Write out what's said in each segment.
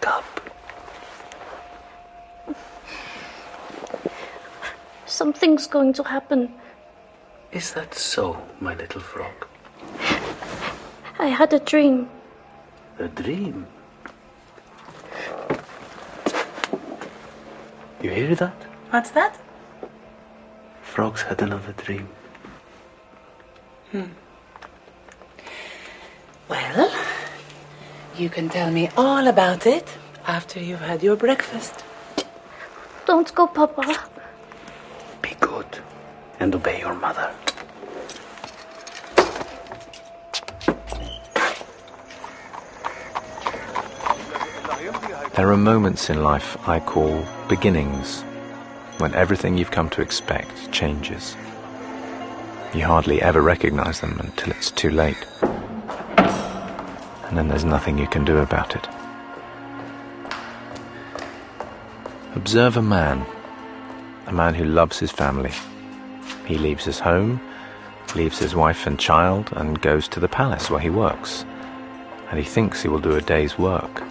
wake up. Something's going to happen. Is that so, my little frog? I had a dream. A dream? You hear that? What's that? Frogs had another dream. Well, you can tell me all about it after you've had your breakfast. Don't go, Papa. Be good and obey your mother. There are moments in life I call beginnings, when everything you've come to expect changes. You hardly ever recognize them until it's too late. And then there's nothing you can do about it. Observe a man who loves his family. He leaves his home, leaves his wife and child, and goes to the palace where he works. And he thinks he will do a day's work,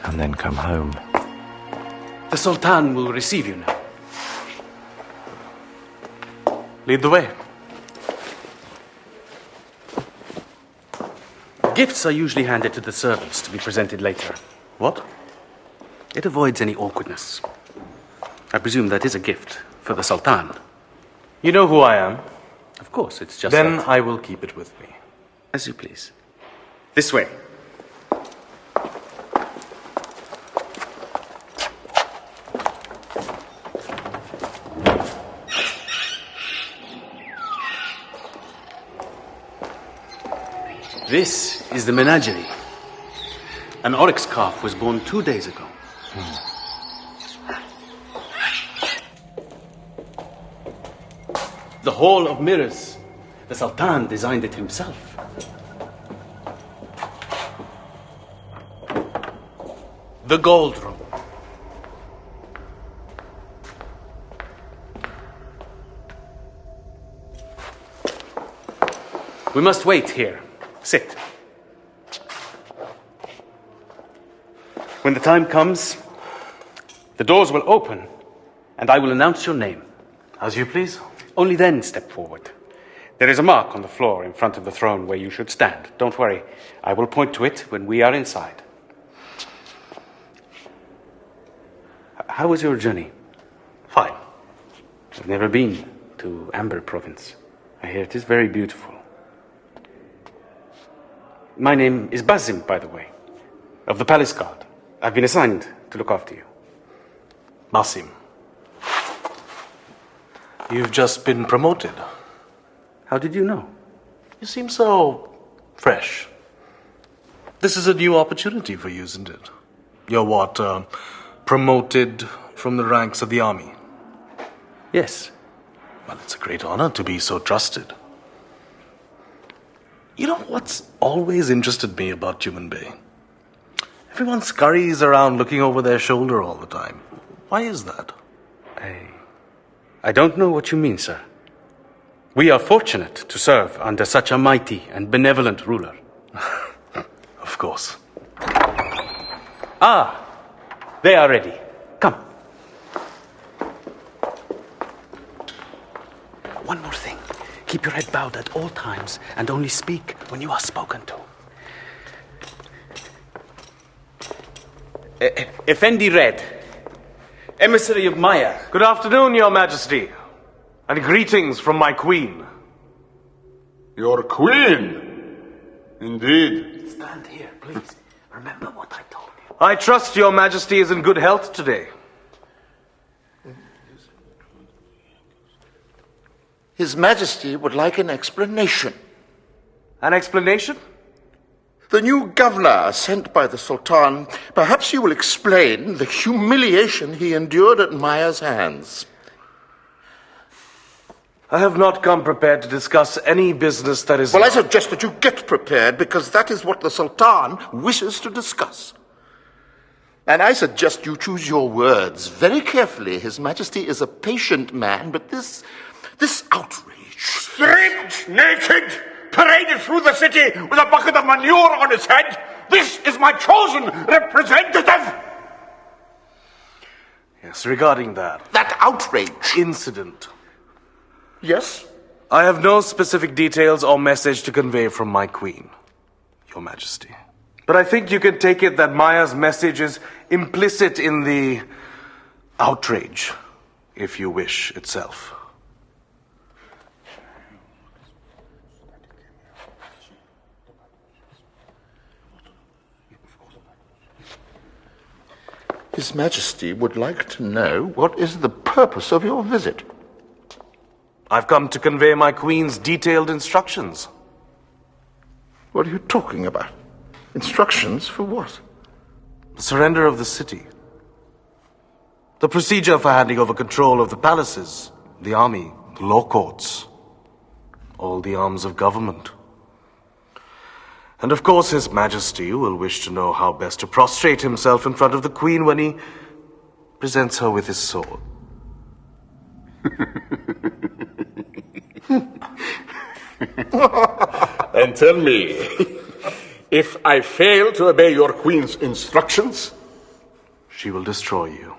and then come home. The Sultan will receive you now. Lead the way. Gifts are usually handed to the servants to be presented later. What? It avoids any awkwardness. I presume that is a gift for the Sultan. You know who I am. Of course, it's just Then that. I will keep it with me. As you please. This way. This is the menagerie. An oryx calf was born 2 days ago. The Hall of Mirrors. The Sultan designed it himself. The Gold Room. We must wait here. Sit. When the time comes, the doors will open, and I will announce your name. As you please. Only then step forward. There is a mark on the floor in front of the throne where you should stand. Don't worry, I will point to it when we are inside. How was your journey? Fine. I've never been to Amber province. I hear it is very beautiful. My name is Basim, by the way, of the Palace Guard. I've been assigned to look after you. Basim. You've just been promoted. How did you know? You seem so fresh. This is a new opportunity for you, isn't it? You're what, promoted from the ranks of the army? Yes. Well, it's a great honor to be so trusted. You know what's always interested me about Tumanbay? Everyone scurries around looking over their shoulder all the time. Why is that? I don't know what you mean, sir. We are fortunate to serve under such a mighty and benevolent ruler. Of course. Ah, they are ready. Come. One more thing. Keep your head bowed at all times and only speak when you are spoken to. Effendi Red, emissary of Maya. Good afternoon, Your Majesty, and greetings from my queen. Your queen? Indeed. Stand here, please. Remember what I told you. I trust Your Majesty is in good health today. His Majesty would like an explanation. An explanation? The new governor sent by the Sultan, perhaps you will explain the humiliation he endured at Maya's hands. I have not come prepared to discuss any business that is... Well, I suggest that you get prepared, because that is what the Sultan wishes to discuss. And I suggest you choose your words very carefully. His Majesty is a patient man, but this outrage... Stripped naked, paraded through the city with a bucket of manure on his head. This is my chosen representative! Yes, regarding that That outrage. incident, Yes? I have no specific details or message to convey from my queen, Your Majesty. But I think you can take it that Maya's message is implicit in the outrage, if you wish, itself. His Majesty would like to know what is the purpose of your visit. I've come to convey my queen's detailed instructions. What are you talking about? Instructions for what? The surrender of the city. The procedure for handing over control of the palaces, the army, the law courts, all the arms of government. And of course, His Majesty will wish to know how best to prostrate himself in front of the Queen when he presents her with his sword. And tell me, if I fail to obey your queen's instructions, She will destroy you.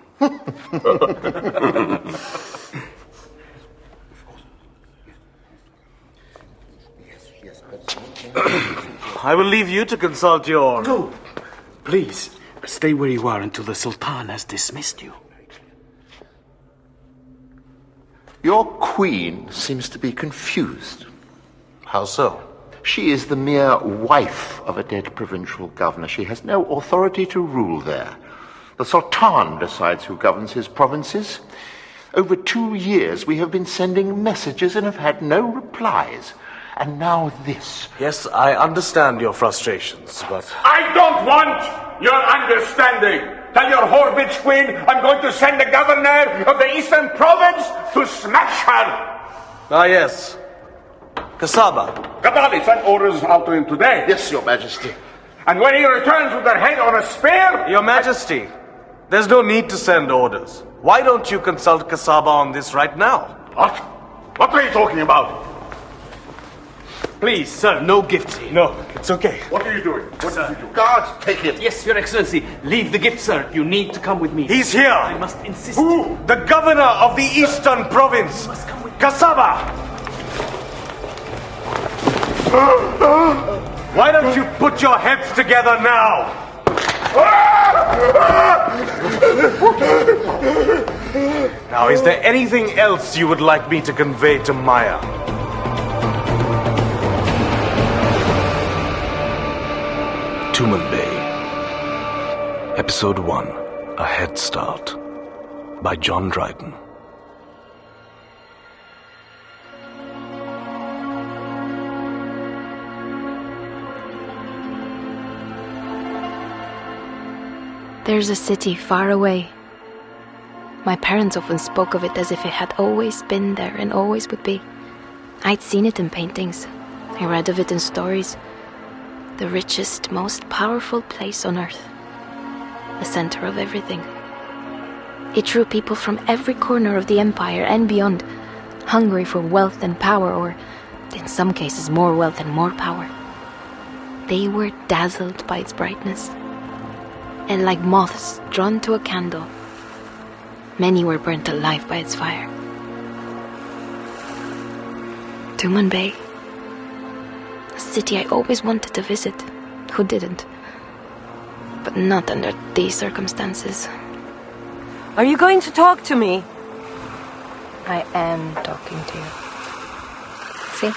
I will leave you to consult your... No, please, stay where you are until the Sultan has dismissed you. Your queen seems to be confused. How so? She is the mere wife of a dead provincial governor. She has no authority to rule there. The Sultan decides who governs his provinces. Over 2 years we have been sending messages and have had no replies. And now this. Yes, I understand your frustrations, but... I don't want your understanding. Tell your whore bitch queen I'm going to send the governor of the Eastern Province to smash her. Ah, yes. Kasaba. Gadali sent orders out to him today. Yes, Your Majesty. And when he returns with her head on a spear... Your Majesty, there's no need to send orders. Why don't you consult Kasaba on this right now? What? What are you talking about? Please, sir, no gifts here. No, it's okay. What are you doing? What are you doing? Guards, take it. Yes, Your Excellency, leave the gift, sir. You need to come with me. He's here! I must insist. Who? The governor of the Eastern Province! Kasaba! Why don't you put your heads together now? Now, is there anything else you would like me to convey to Maya? Tumanbay, Episode 1, A Head Start, by John Dryden. There's a city far away. My parents often spoke of it as if it had always been there and always would be. I'd seen it in paintings. I read of it in stories. The richest, most powerful place on earth. The center of everything. It drew people from every corner of the empire and beyond, hungry for wealth and power, or, in some cases, more wealth and more power. They were dazzled by its brightness. And like moths drawn to a candle, many were burnt alive by its fire. Tumanbay. A city I always wanted to visit. Who didn't? But not under these circumstances. Are you going to talk to me? I am talking to you. See?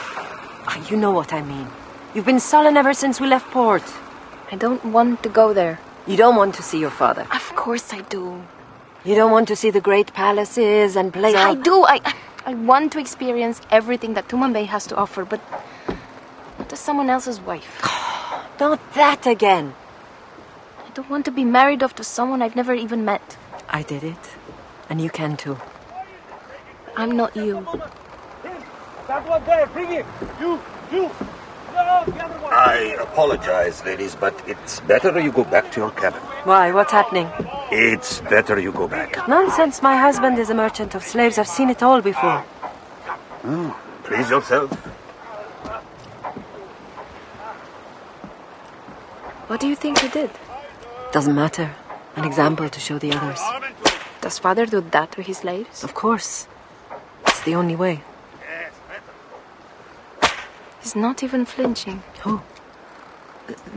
You know what I mean. You've been sullen ever since we left port. I don't want to go there. You don't want to see your father. Of course I do. You don't want to see the great palaces and play... I do. I want to experience everything that Tumanbay has to offer, but not as someone else's wife. Not that again. I don't want to be married off to someone I've never even met. I did it. And you can too. I'm not you. That one there, bring him. You. No, the other one. I apologize, ladies, but it's better you go back to your cabin. Why? What's happening? It's better you go back. Nonsense. My husband is a merchant of slaves. I've seen it all before. Please yourself. What do you think he did? Doesn't matter. An example to show the others. Does father do that to his slaves? Of course. It's the only way. He's not even flinching. Who?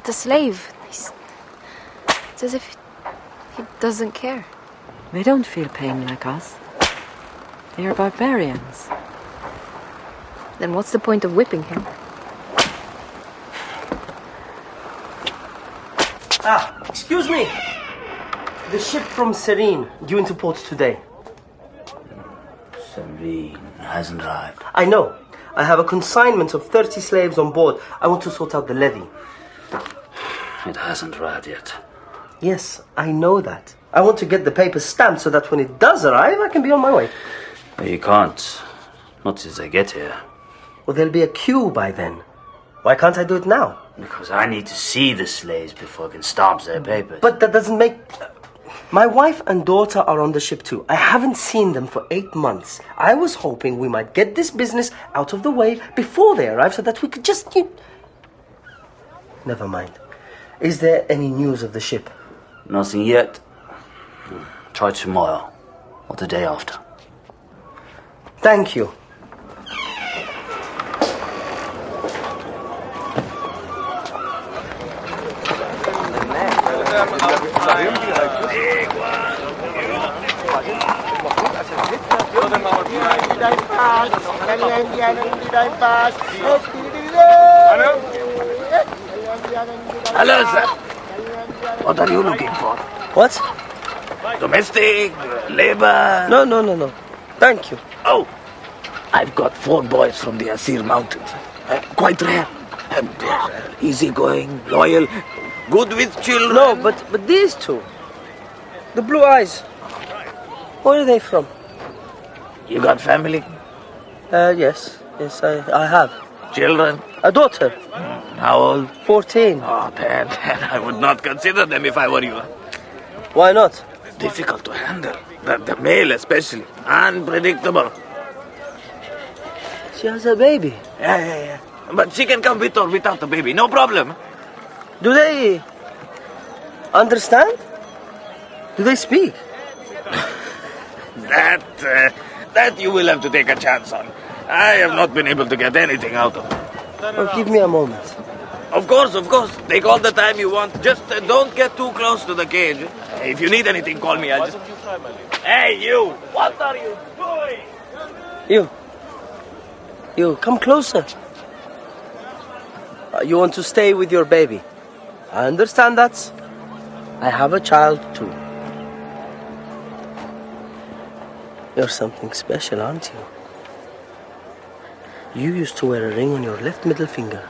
The slave. It's as if he doesn't care. They don't feel pain like us. They are barbarians. Then what's the point of whipping him? Excuse me. The ship from Serene due into port today. Serene hasn't arrived. I know. I have a consignment of 30 slaves on board. I want to sort out the levy. It hasn't arrived yet. Yes, I know that. I want to get the paper stamped so that when it does arrive, I can be on my way. But you can't. Not since I get here. Well, there'll be a queue by then. Why can't I do it now? Because I need to see the slaves before I can stamp their papers. But that doesn't make... My wife and daughter are on the ship too. I haven't seen them for 8 months. I was hoping we might get this business out of the way before they arrive so that we could just... Never mind. Is there any news of the ship? Nothing yet. Try tomorrow. Or the day after. Thank you. Hello, sir. What are you looking for? What? Domestic? Labor? No. Thank you. Oh, I've got 4 boys from the Asir Mountains. Quite rare. And easygoing, loyal, good with children. No, but these two. The blue eyes. Where are they from? You got family? Yes, I have. Children? A daughter. How old? 14. Oh, then I would not consider them if I were you. Why not? Difficult to handle. The male especially. Unpredictable. She has a baby. Yeah. But she can come with or without the baby. No problem. Do they understand? Do they speak? That you will have to take a chance on. I have not been able to get anything out of them. Oh, give me a moment. Of course. Take all the time you want. Just don't get too close to the cage. If you need anything, call me. Hey, you! What are you doing? You, come closer. You want to stay with your baby. I understand that. I have a child too. You're something special, aren't you? You used to wear a ring on your left middle finger.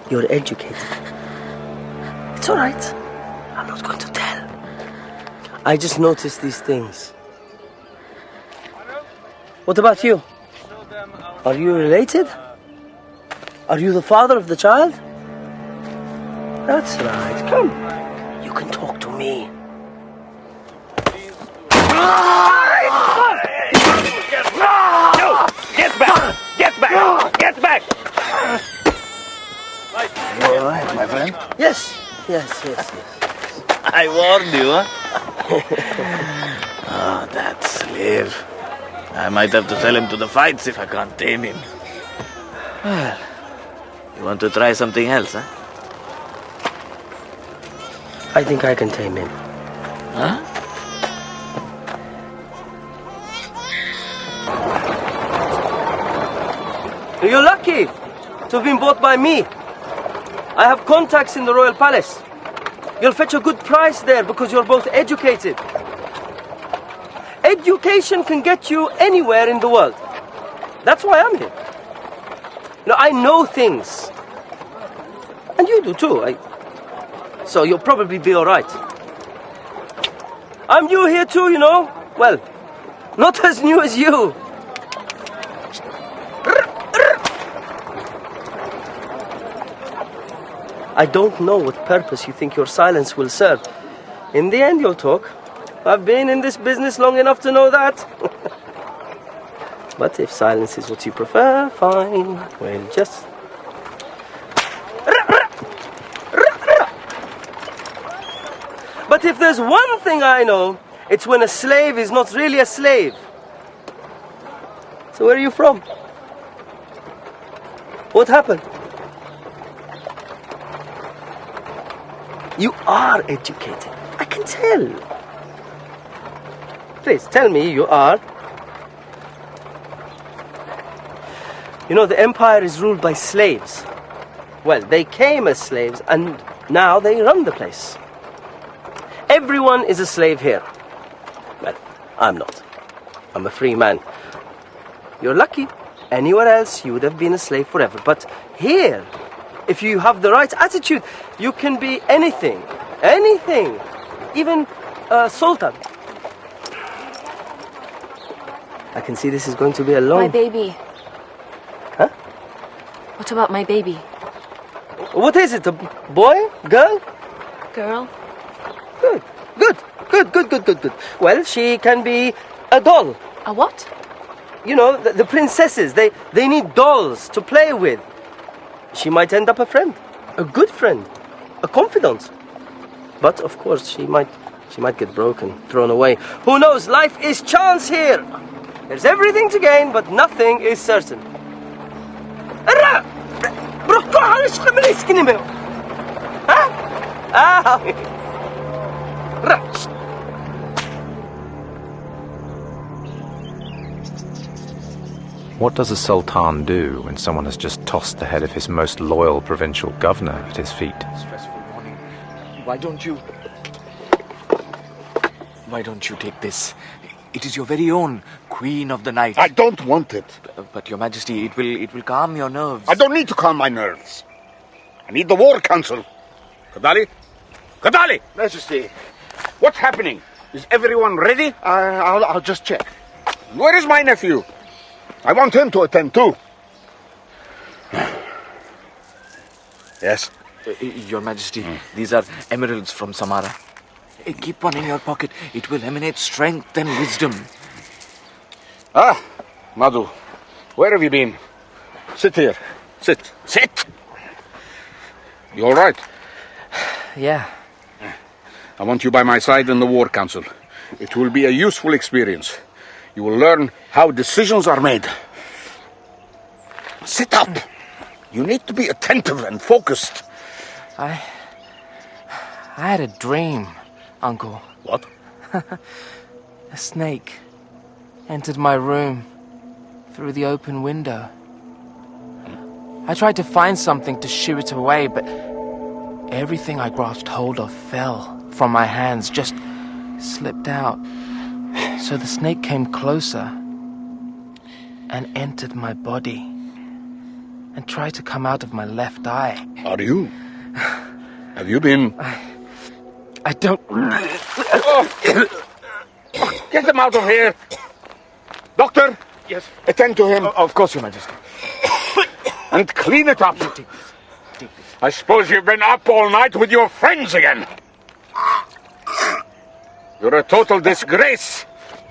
You're educated. It's all right. I'm not going to tell. I just noticed these things. What about you? Are you related? Are you the father of the child? That's right. Come. You can talk to me. Get back! You all right, my friend? Yes. I warned you, huh? Oh, that slave. I might have to sell him to the fights if I can't tame him. Well, you want to try something else, huh? I think I can tame him. Huh? You're lucky to have been bought by me. I have contacts in the royal palace. You'll fetch a good price there because you're both educated. Education can get you anywhere in the world. That's why I'm here. Now, I know things. And you do too. So you'll probably be all right. I'm new here too, you know. Well, not as new as you. I don't know what purpose you think your silence will serve. In the end, you'll talk. I've been in this business long enough to know that. But if silence is what you prefer, fine. We'll just... But if there's one thing I know, it's when a slave is not really a slave. So where are you from? What happened? You are educated. I can tell. Please, tell me you are. You know, the empire is ruled by slaves. Well, they came as slaves, and now they run the place. Everyone is a slave here. Well, I'm not. I'm a free man. You're lucky. Anywhere else, you would have been a slave forever. But here, if you have the right attitude, you can be anything. Anything. Even a sultan. I can see this is going to be a long... My baby. Huh? What about my baby? What is it? A boy? Girl? Girl? Good. Well, she can be a doll. A what? You know, the princesses, they need dolls to play with. She might end up a friend. A good friend. A confidant. But, of course, she might get broken, thrown away. Who knows? Life is chance here. There's everything to gain, but nothing is certain. What does a sultan do when someone has just tossed the head of his most loyal provincial governor at his feet? Stressful morning. Why don't you take this? It is your very own Queen of the Night. I don't want it. But Your Majesty, it will calm your nerves. I don't need to calm my nerves. I need the War Council. Kadali? Kadali! Majesty, What's happening? Is everyone ready? I'll just check. Where is my nephew? I want him to attend too. Yes? Your Majesty, these are emeralds from Samara. Keep one in your pocket. It will emanate strength and wisdom. Ah, Madhu, where have you been? Sit here. Sit. Sit! You all right? Yeah. I want you by my side in the War Council. It will be a useful experience. You will learn how decisions are made. Sit up. You need to be attentive and focused. I had a dream, Uncle. What? A snake entered my room through the open window. I tried to find something to shoo it away, but everything I grasped hold of fell from my hands, just slipped out. So the snake came closer and entered my body and tried to come out of my left eye. Are you? Have you been... I don't... Get him out of here! Doctor! Yes. Attend to him. Of course, Your Majesty. And clean it up. I suppose you've been up all night with your friends again. You're a total disgrace.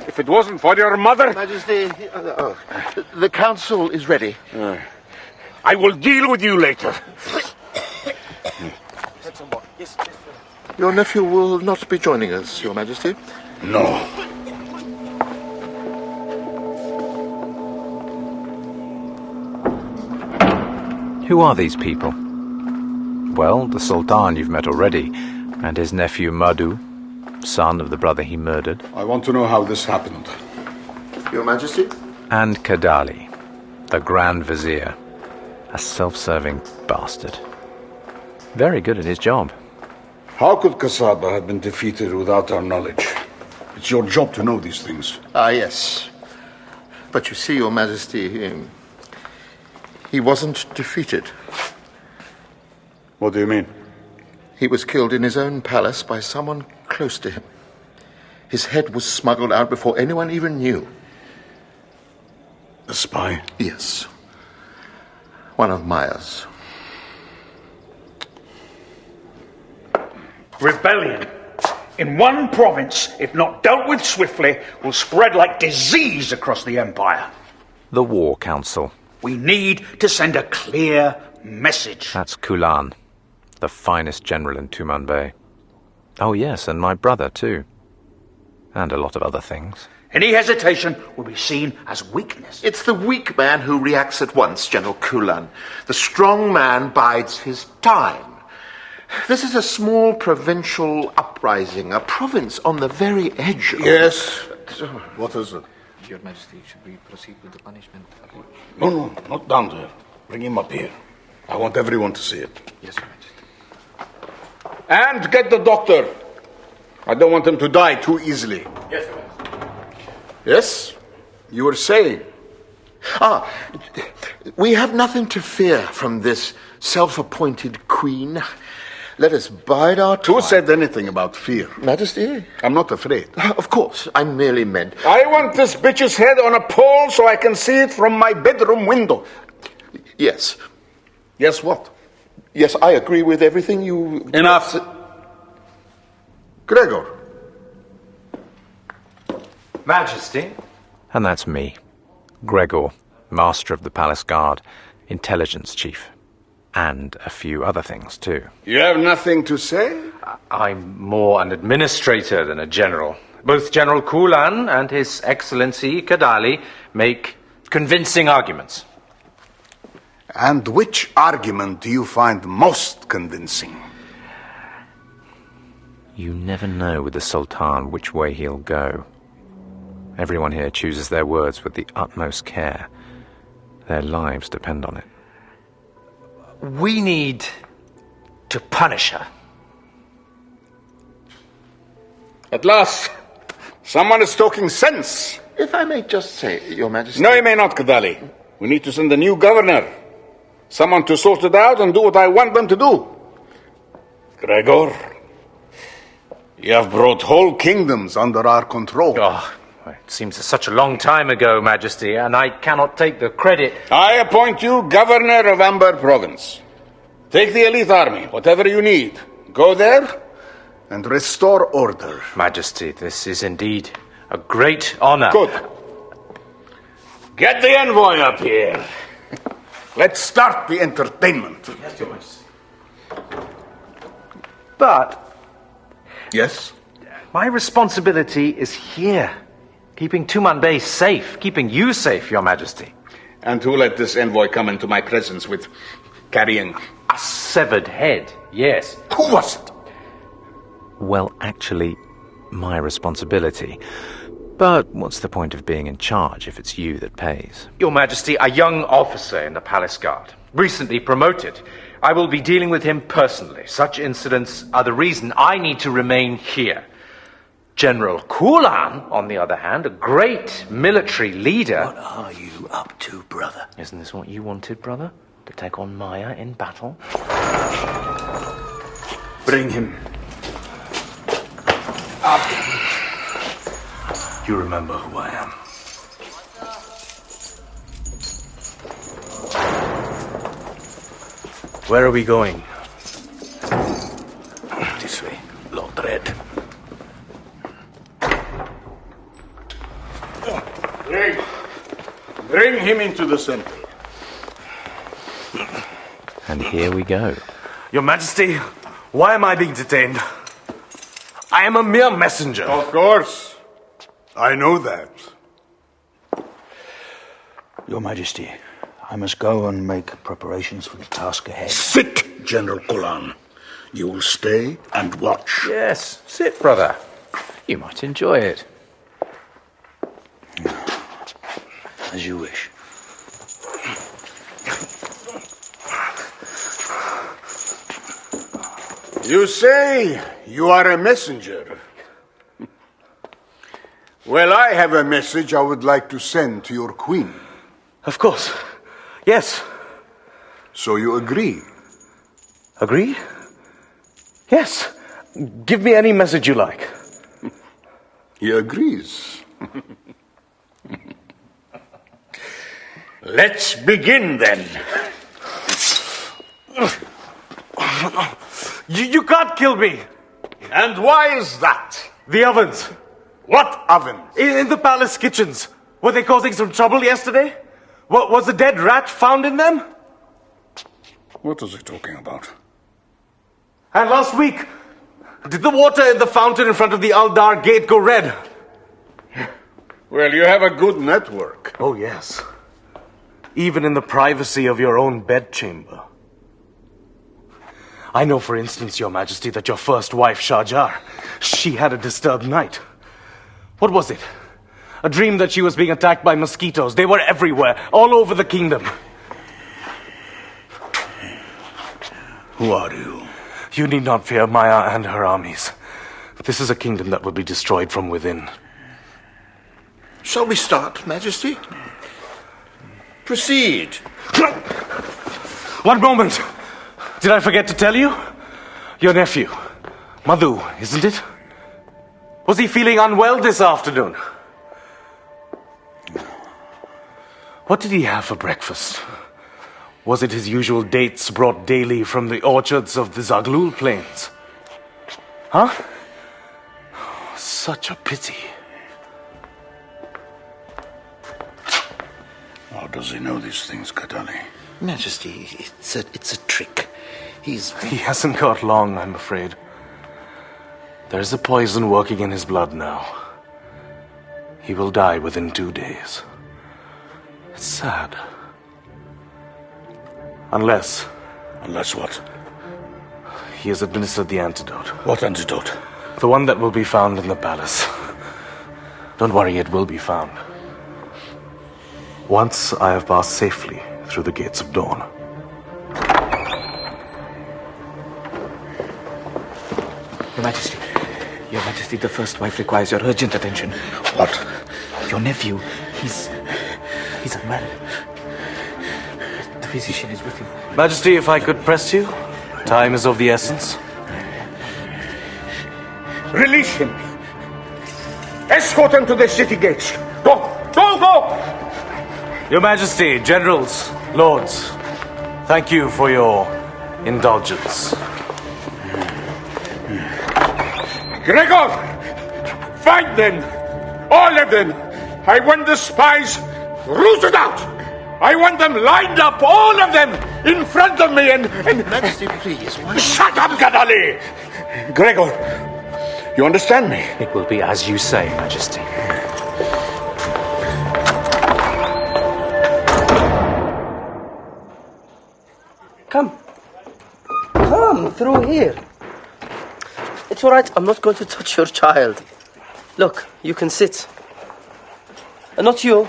If it wasn't for your mother... Majesty, the council is ready. I will deal with you later. Your nephew will not be joining us, Your Majesty. No. Who are these people? Well, the Sultan you've met already, and his nephew Madhu, son of the brother he murdered. I want to know how this happened. Your Majesty? And Kadali, the Grand Vizier, a self-serving bastard. Very good at his job. How could Kasaba have been defeated without our knowledge? It's your job to know these things. Ah, yes. But you see, Your Majesty, he wasn't defeated. What do you mean? He was killed in his own palace by someone close to him. His head was smuggled out before anyone even knew. A spy? Yes. One of Maya's. Rebellion in one province, if not dealt with swiftly, will spread like disease across the empire. The War Council. We need to send a clear message. That's Kulan, the finest general in Tumanbay. Oh, yes, and my brother, too. And a lot of other things. Any hesitation will be seen as weakness. It's the weak man who reacts at once, General Kulan. The strong man bides his time. This is a small provincial uprising, a province on the very edge of... Yes. What is it? Your Majesty, should we proceed with the punishment? No, not down there. Bring him up here. I want everyone to see it. Yes, Your Majesty. And get the doctor. I don't want him to die too easily. Yes, Your Majesty. Yes? You were saying? We have nothing to fear from this self-appointed queen. Let us bide our time. Who said anything about fear? Majesty? I'm not afraid. Of course, I merely meant... I want this bitch's head on a pole so I can see it from my bedroom window. Yes. Yes, what? Yes, I agree with everything you... Enough. Gregor. Majesty. And that's me, Gregor, Master of the Palace Guard, Intelligence Chief. And a few other things, too. You have nothing to say? I'm more an administrator than a general. Both General Kulan and His Excellency Kadali make convincing arguments. And which argument do you find most convincing? You never know with the Sultan which way he'll go. Everyone here chooses their words with the utmost care. Their lives depend on it. We need to punish her. At last, someone is talking sense. If I may just say, Your Majesty... No, you may not, Kadali. We need to send a new governor. Someone to sort it out and do what I want them to do. Gregor, you have brought whole kingdoms under our control. Oh, it seems such a long time ago, Majesty, and I cannot take the credit. I appoint you governor of Amber Province. Take the elite army, whatever you need. Go there and restore order. Majesty, this is indeed a great honor. Good. Get the envoy up here. Let's start the entertainment. Yes, Your Majesty. But... Yes? My responsibility is here. Keeping Tumanbay safe. Keeping you safe, Your Majesty. And who let this envoy come into my presence with carrying... A severed head, yes. Who was it? Well, actually, my responsibility. But what's the point of being in charge if it's you that pays? Your Majesty, a young officer in the Palace Guard, recently promoted. I will be dealing with him personally. Such incidents are the reason I need to remain here. General Kulan, on the other hand, a great military leader... What are you up to, brother? Isn't this what you wanted, brother? To take on Maya in battle? Bring him. Up. You remember who I am. Where are we going? This way, Lord Red. Bring him into the center. And here we go. Your Majesty, why am I being detained? I am a mere messenger. Of course. I know that. Your Majesty, I must go and make preparations for the task ahead. Sit, General Kulan. You will stay and watch. Yes, sit, brother. You might enjoy it. As you wish. You say you are a messenger. Well, I have a message I would like to send to your queen. Of course. Yes. So you agree? Agree? Yes. Give me any message you like. He agrees. Let's begin then. You can't kill me. And why is that? The ovens. What ovens? In the palace kitchens. Were they causing some trouble yesterday? Was a dead rat found in them? What is he talking about? And last week, Did the water in the fountain in front of the Aldar gate go red? Well, you have a good network. Oh, yes. Even in the privacy of your own bedchamber. I know, for instance, Your Majesty, that your first wife, Shahjar, she had a disturbed night. What was it? A dream that she was being attacked by mosquitoes. They were everywhere, all over the kingdom. Who are you? You need not fear Maya and her armies. This is a kingdom that will be destroyed from within. Shall we start, Majesty? Proceed. One moment. Did I forget to tell you? Your nephew, Madhu, isn't it? Was he feeling unwell this afternoon? What did he have for breakfast? Was it his usual dates brought daily from the orchards of the Zaglul plains? Huh? Such a pity. How does he know these things, Katali? Majesty, it's a trick. He hasn't got long, I'm afraid. There's a poison working in his blood now. He will die within 2 days. It's sad. Unless... Unless what? He has administered the antidote. What antidote? The one that will be found in the palace. Don't worry, it will be found. Once I have passed safely through the gates of dawn. Your Majesty, the first wife requires your urgent attention. What? Your nephew, he's unwell. The physician is with him. Majesty, if I could press you, time is of the essence. Release him. Escort him to the city gates. Go! Go! Go! Your Majesty, generals, lords, thank you for your indulgence. Gregor! Find them! All of them! I want the spies rooted out! I want them lined up, all of them, in front of me and... Majesty, please, why... Shut up, Gadali! Gregor, you understand me? It will be as you say, Majesty. Come through here. It's all right. I'm not going to touch your child. Look, you can sit. Not you.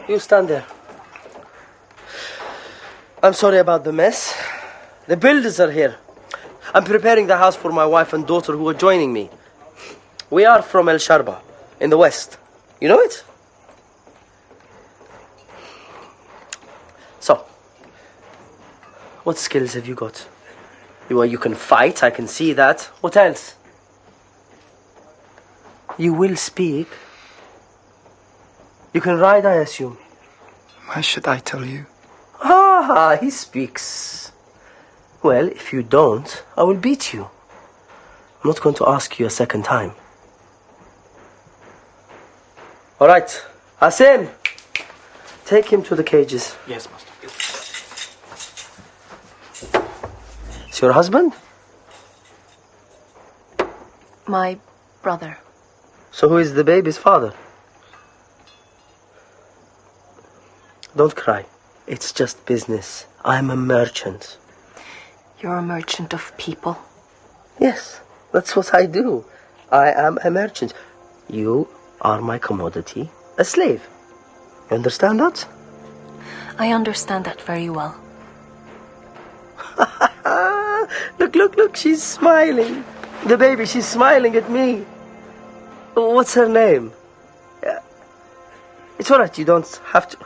You stand there. I'm sorry about the mess. The builders are here. I'm preparing the house for my wife and daughter who are joining me. We are from El Sharba, in the west. You know it? So, what skills have you got? You can fight, I can see that. What else? You will speak. You can ride, I assume. Why should I tell you? Ah, he speaks. Well, if you don't, I will beat you. I'm not going to ask you a second time. All right, Asim, take him to the cages. Yes, Master. It's your husband? My brother. So who is the baby's father? Don't cry. It's just business. I'm a merchant. You're a merchant of people? Yes, that's what I do. I am a merchant. You are my commodity, a slave. You understand that? I understand that very well. Look, she's smiling. The baby, she's smiling at me. What's her name? It's all right, you don't have to...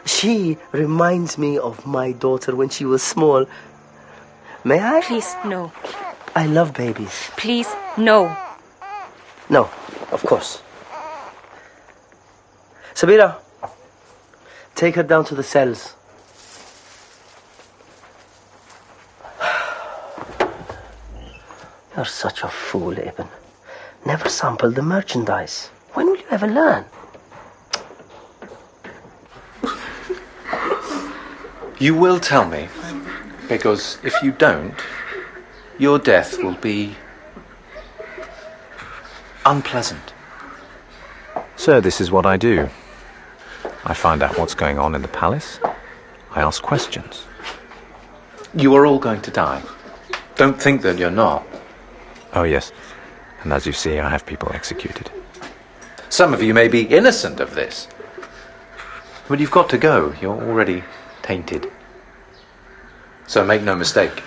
She reminds me of my daughter when she was small. May I? Please, no. I love babies. Please, no. No, of course. Sabira, take her down to the cells. You're such a fool, Ibn. Never sample the merchandise. When will you ever learn? You will tell me, because if you don't, your death will be unpleasant. So this is what I do. I find out what's going on in the palace. I ask questions. You are all going to die. Don't think that you're not. Oh, yes. And as you see, I have people executed. Some of you may be innocent of this. But you've got to go. You're already tainted. So make no mistake.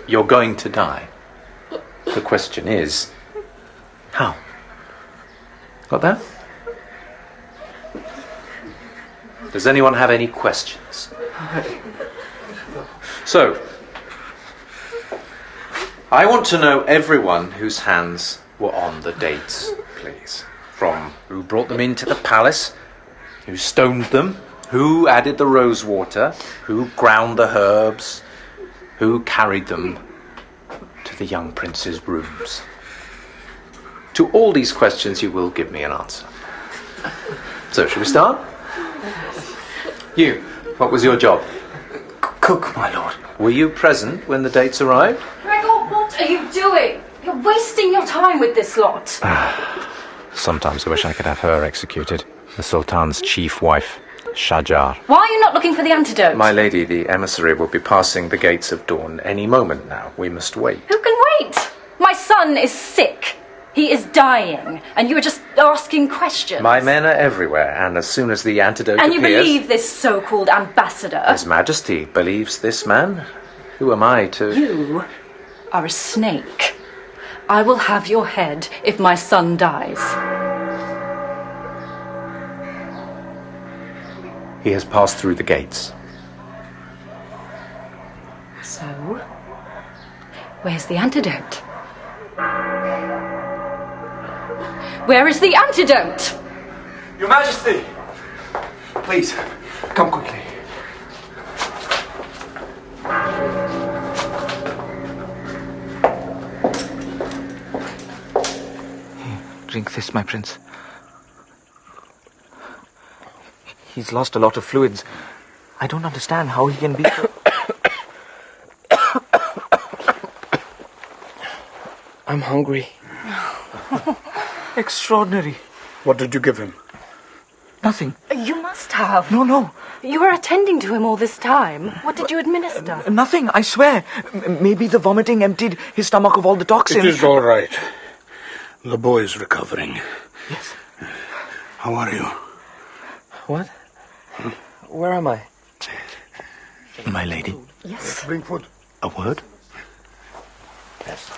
You're going to die. The question is, how? Got that? Does anyone have any questions? So, I want to know everyone whose hands were on the dates, please. From who brought them into the palace, who stoned them, who added the rose water, who ground the herbs, who carried them to the young prince's rooms. To all these questions you will give me an answer. So, shall we start? You, what was your job? Cook, my lord. Were you present when the dates arrived? Gregor, what are you doing? You're wasting your time with this lot. Sometimes I wish I could have her executed. The Sultan's chief wife, Shajar. Why are you not looking for the antidote? My lady, the emissary will be passing the gates of dawn any moment now. We must wait. Who can wait? My son is sick. He is dying, and you are just asking questions. My men are everywhere, and as soon as the antidote and appears... you believe this so-called ambassador? His Majesty believes this man? Who am I to... You are a snake. I will have your head if my son dies. He has passed through the gates. So, where's the antidote? Where is the antidote? Your Majesty! Please, come quickly. Here, drink this, my prince. He's lost a lot of fluids. I don't understand how he can be so... I'm hungry. Extraordinary. What did you give him? Nothing. You must have. No. You were attending to him all this time. What did you administer? Nothing, I swear. Maybe the vomiting emptied his stomach of all the toxins. It is all right. The boy is recovering. Yes. How are you? What? Where am I? My lady. Yes. Bring food. A word? Yes.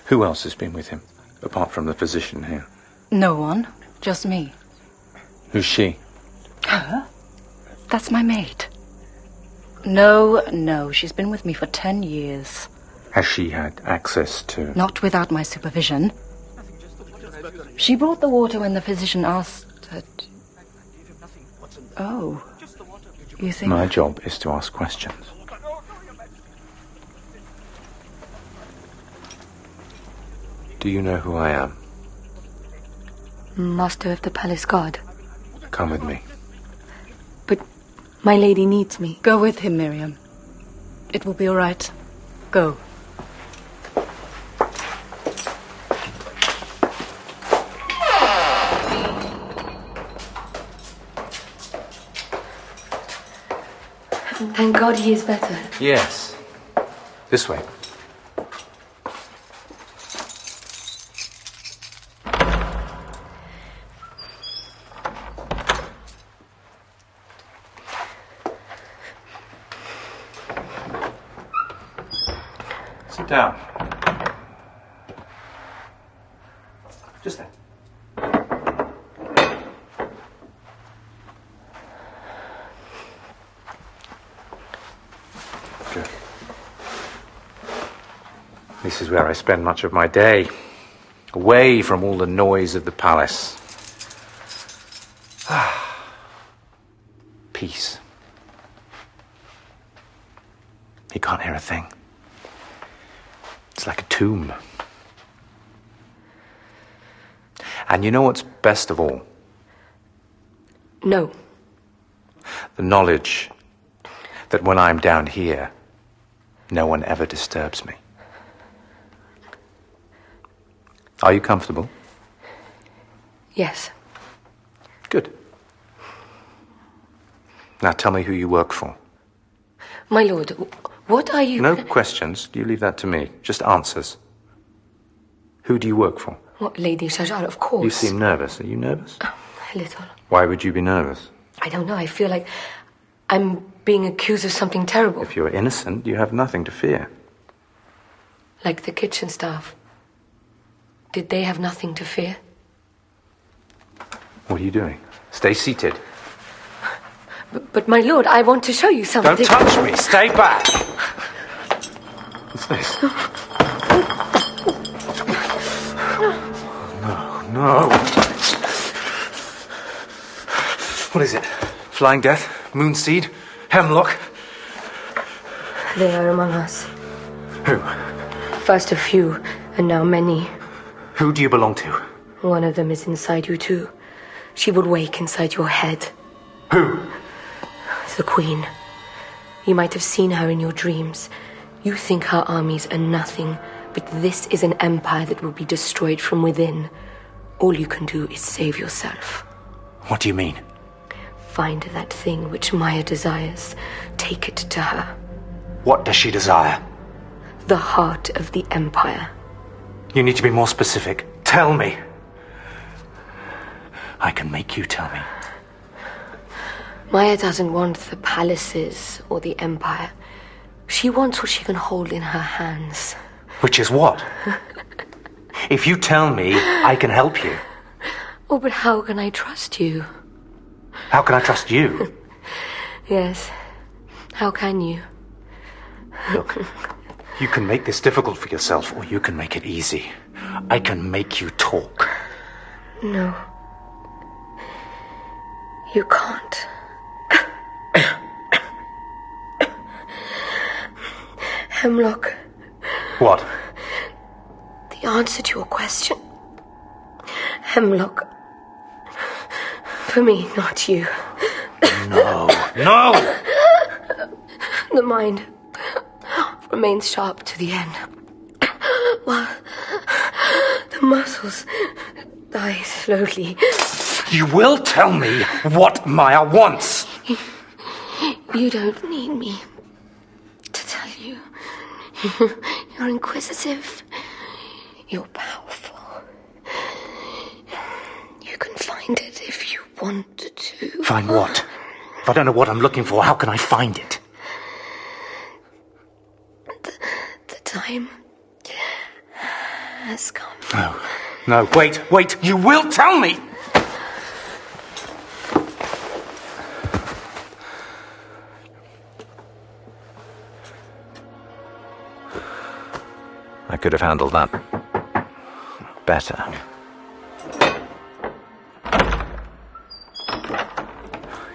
Who else has been with him, apart from the physician here? No one. Just me. Who's she? Her? That's my maid. No. She's been with me for 10 years. Has she had access to... Not without my supervision. She brought the water when the physician asked her to... Oh. You think... My job is to ask questions. Do you know who I am? Master of the palace guard. Come with me. But my lady needs me. Go with him, Miriam. It will be all right. Go. Thank God he is better. Yes. This way. Sit down. Just there. Good. This is where I spend much of my day, away from all the noise of the palace. Peace. You can't hear a thing. It's like a tomb. And you know what's best of all? No. The knowledge that when I'm down here, no one ever disturbs me. Are you comfortable? Yes. Good. Now tell me who you work for. My lord, what are you... No questions. You leave that to me. Just answers. Who do you work for? What, Lady Shajar, of course. You seem nervous. Are you nervous? A little. Why would you be nervous? I don't know. I feel like I'm being accused of something terrible. If you're innocent, you have nothing to fear. Like the kitchen staff. Did they have nothing to fear? What are you doing? Stay seated. But my lord, I want to show you something. Don't touch me! Stay back! What's this? No. What is it? Flying Death? Moonseed? Hemlock? They are among us. Who? First a few, and now many. Who do you belong to? One of them is inside you too. She would wake inside your head. Who? The Queen. You might have seen her in your dreams. You think her armies are nothing, but this is an empire that will be destroyed from within. All you can do is save yourself. What do you mean? Find that thing which Maya desires. Take it to her. What does she desire? The heart of the empire. You need to be more specific. Tell me. I can make you tell me. Maya doesn't want the palaces or the empire. She wants what she can hold in her hands. Which is what? If you tell me, I can help you. Oh, but how can I trust you? How can I trust you? Yes. How can you? Look, you can make this difficult for yourself, or you can make it easy. I can make you talk. No. You can't. Hemlock. What? The answer to your question. Hemlock. For me, not you. No. No! The mind remains sharp to the end, while the muscles die slowly. You will tell me what Maya wants! You don't need me to tell you. You're inquisitive. You're powerful. You can find it if you want to. Find what? If I don't know what I'm looking for, how can I find it? The time has come. No, wait, you will tell me! I could have handled that better.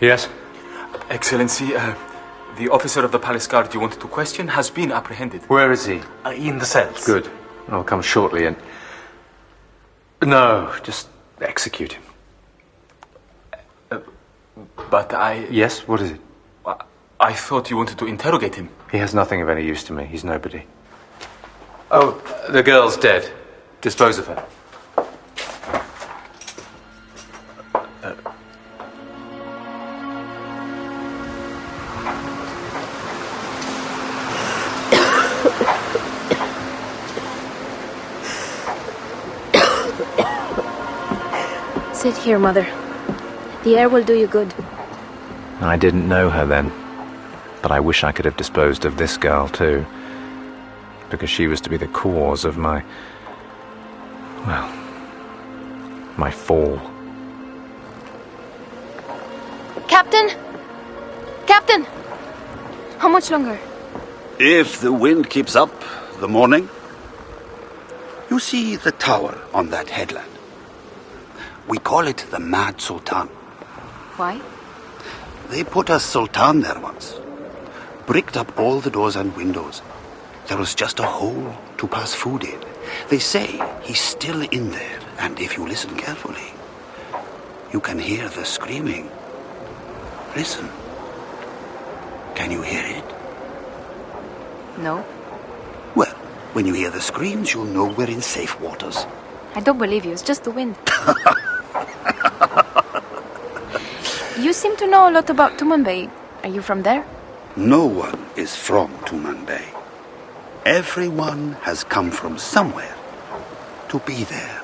Yes? Excellency, the officer of the palace guard you wanted to question has been apprehended. Where is he? In the cells. Good. I'll come shortly and... No, just execute him. But I... Yes, what is it? I thought you wanted to interrogate him. He has nothing of any use to me. He's nobody. Oh, the girl's dead. Dispose of her. Sit here, Mother. The air will do you good. I didn't know her then, but I wish I could have disposed of this girl too, because she was to be the cause of my fall. Captain! Captain! How much longer? If the wind keeps up the morning. You see the tower on that headland? We call it the Mad Sultan. Why? They put a sultan there once. Bricked up all the doors and windows. There was just a hole to pass food in. They say he's still in there, and if you listen carefully, you can hear the screaming. Listen. Can you hear it? No. Well, when you hear the screams, you'll know we're in safe waters. I don't believe you. It's just the wind. You seem to know a lot about Tumanbay. Are you from there? No one is from Tumanbay. Everyone has come from somewhere to be there.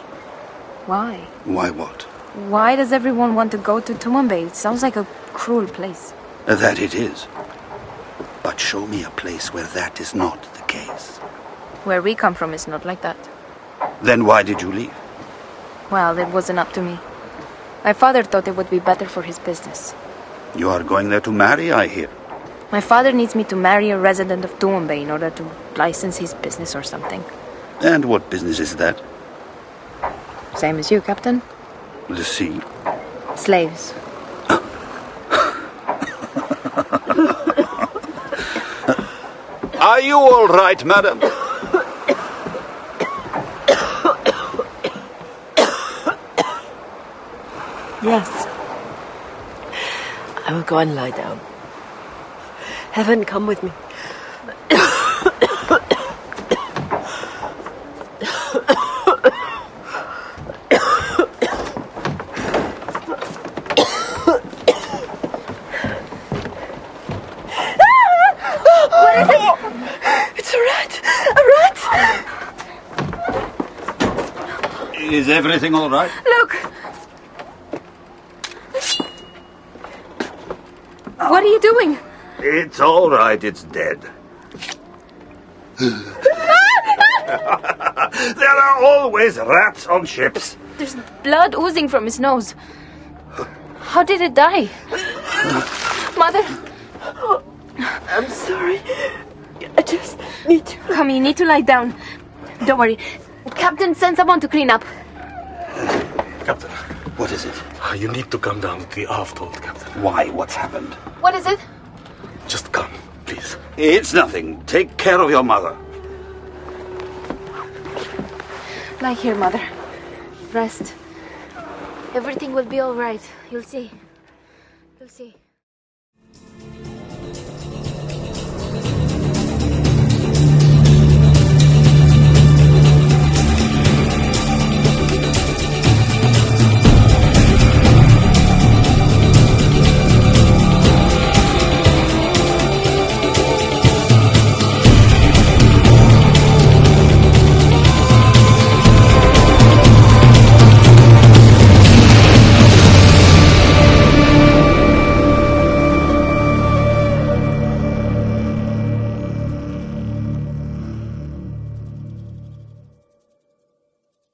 Why? Why what? Why does everyone want to go to Tumanbay? It sounds like a cruel place. That it is. But show me a place where that is not the case. Where we come from is not like that. Then why did you leave? Well, it wasn't up to me. My father thought it would be better for his business. You are going there to marry, I hear. My father needs me to marry a resident of Tumanbay in order to license his business or something. And what business is that? Same as you, Captain. The sea. Slaves. Are you all right, madam? Yes. I will go and lie down. Heaven, come with me. What is it? It's a rat! A rat! Is everything all right? Look! What are you doing? It's all right, it's dead. There are always rats on ships. There's blood oozing from his nose. How did it die? Mother? I'm sorry. I just need to... Come, you need to lie down. Don't worry. Captain, send someone to clean up. Captain. What is it? You need to come down to the aft hold, Captain. Why? What's happened? What is it? Just come, please. It's nothing. Take care of your mother. Lie here, Mother. Rest. Everything will be all right. You'll see. You'll see.